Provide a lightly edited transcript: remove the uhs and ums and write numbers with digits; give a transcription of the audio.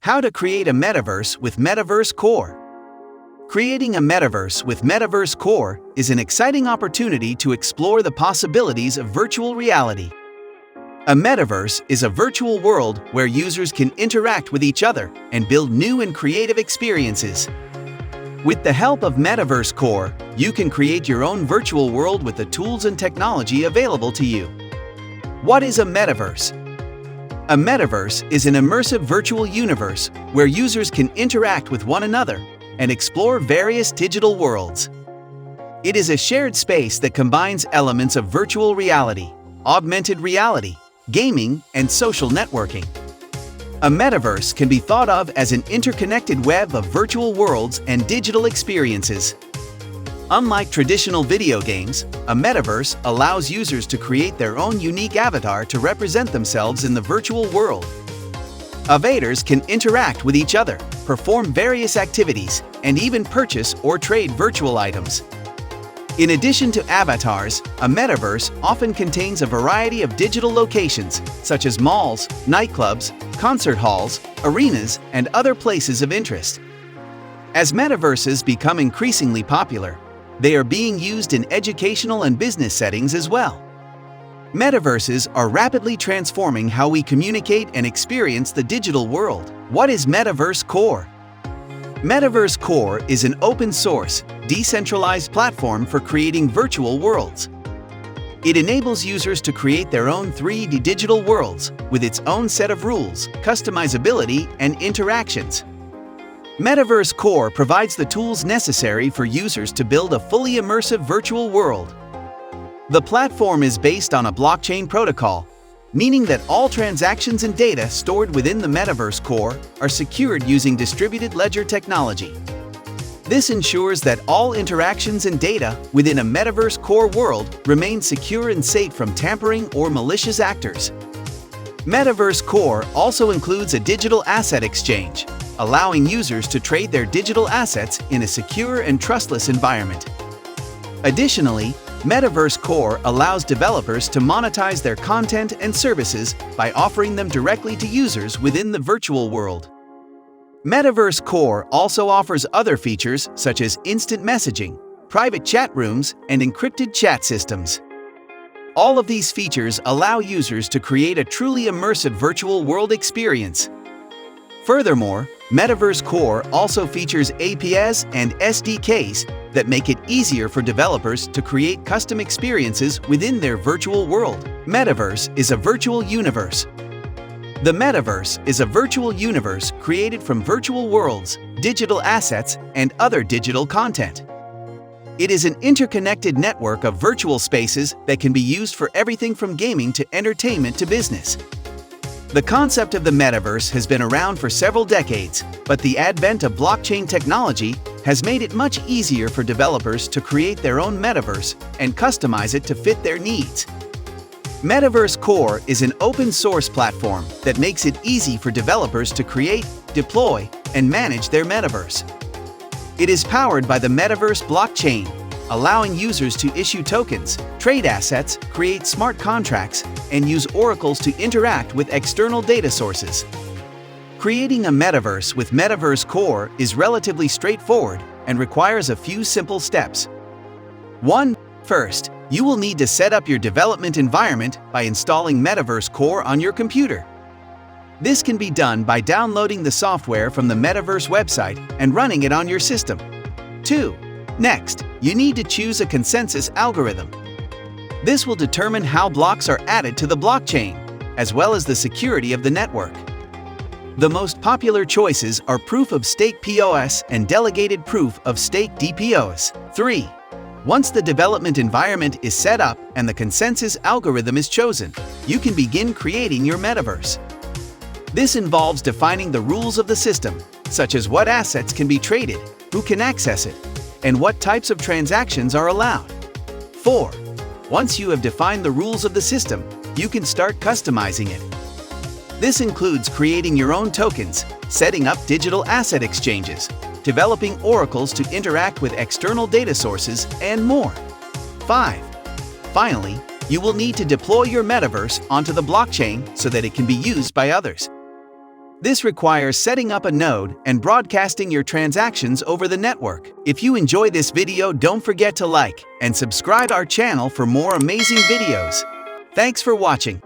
How to create a metaverse with Metaverse Core. Creating a metaverse with Metaverse Core is an exciting opportunity to explore the possibilities of virtual reality. A metaverse is a virtual world where users can interact with each other and build new and creative experiences. With the help of Metaverse Core, you can create your own virtual world with the tools and technology available to you. What is a metaverse? A metaverse is an immersive virtual universe where users can interact with one another and explore various digital worlds. It is a shared space that combines elements of virtual reality, augmented reality, gaming, and social networking. A metaverse can be thought of as an interconnected web of virtual worlds and digital experiences. Unlike traditional video games, a metaverse allows users to create their own unique avatar to represent themselves in the virtual world. Avatars can interact with each other, perform various activities, and even purchase or trade virtual items. In addition to avatars, a metaverse often contains a variety of digital locations, such as malls, nightclubs, concert halls, arenas, and other places of interest. As metaverses become increasingly popular, they are being used in educational and business settings as well. Metaverses are rapidly transforming how we communicate and experience the digital world. What is Metaverse Core? Metaverse Core is an open-source, decentralized platform for creating virtual worlds. It enables users to create their own 3D digital worlds with its own set of rules, customizability, and interactions. Metaverse Core provides the tools necessary for users to build a fully immersive virtual world. The platform is based on a blockchain protocol, meaning that all transactions and data stored within the Metaverse Core are secured using distributed ledger technology. This ensures that all interactions and data within a Metaverse Core world remain secure and safe from tampering or malicious actors. Metaverse Core also includes a digital asset exchange, allowing users to trade their digital assets in a secure and trustless environment. Additionally, Metaverse Core allows developers to monetize their content and services by offering them directly to users within the virtual world. Metaverse Core also offers other features such as instant messaging, private chat rooms, and encrypted chat systems. All of these features allow users to create a truly immersive virtual world experience. Furthermore, Metaverse Core also features APIs and SDKs that make it easier for developers to create custom experiences within their virtual world. Metaverse is a virtual universe. The metaverse is a virtual universe created from virtual worlds, digital assets, and other digital content. It is an interconnected network of virtual spaces that can be used for everything from gaming to entertainment to business. The concept of the metaverse has been around for several decades, but the advent of blockchain technology has made it much easier for developers to create their own metaverse and customize it to fit their needs. Metaverse Core is an open-source platform that makes it easy for developers to create, deploy, and manage their metaverse. It is powered by the Metaverse blockchain, allowing users to issue tokens, trade assets, create smart contracts, and use oracles to interact with external data sources. Creating a metaverse with Metaverse Core is relatively straightforward and requires a few simple steps. 1. First, you will need to set up your development environment by installing Metaverse Core on your computer. This can be done by downloading the software from the Metaverse website and running it on your system. 2. Next, you need to choose a consensus algorithm. This will determine how blocks are added to the blockchain, as well as the security of the network. The most popular choices are Proof of Stake POS and Delegated Proof of Stake DPoS. 3. Once the development environment is set up and the consensus algorithm is chosen, you can begin creating your metaverse. This involves defining the rules of the system, such as what assets can be traded, who can access it, and what types of transactions are allowed. 4. Once you have defined the rules of the system, you can start customizing it. This includes creating your own tokens, setting up digital asset exchanges, developing oracles to interact with external data sources, and more. 5. Finally, you will need to deploy your metaverse onto the blockchain so that it can be used by others. This requires setting up a node and broadcasting your transactions over the network. If you enjoy this video, don't forget to like and subscribe our channel for more amazing videos. Thanks for watching.